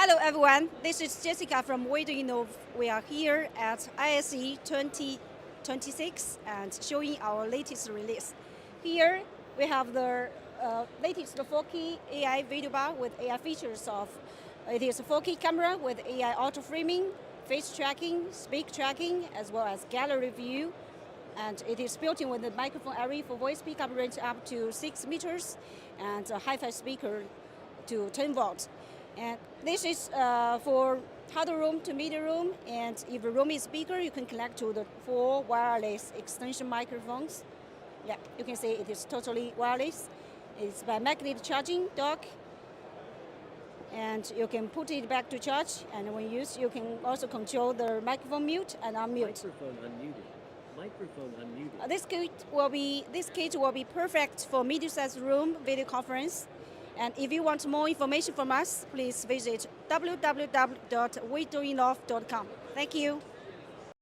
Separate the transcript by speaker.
Speaker 1: Hello everyone, this is Jessica from WeDo. We are here at ISE 2026 and showing our latest release. Here we have the latest 4K AI video bar with AI features of it is a 4K camera with AI auto framing, face tracking, speak tracking, as well as gallery view. And it is built in with a microphone array for voice pickup range up to 6 meters and a hi-fi speaker to 10 volts. And this is for huddle room to media room, and if the room is bigger, you can connect to the 4 wireless extension microphones. Yeah, you can see it is totally wireless. It's by magnet charging dock, and you can put it back to charge, and when used, you can also control the microphone mute and unmute.
Speaker 2: Microphone unmuted. Microphone unmuted.
Speaker 1: This kit will be perfect for medium-sized room video conference. And if you want more information from us, please visit www.wedoinov.com. Thank you.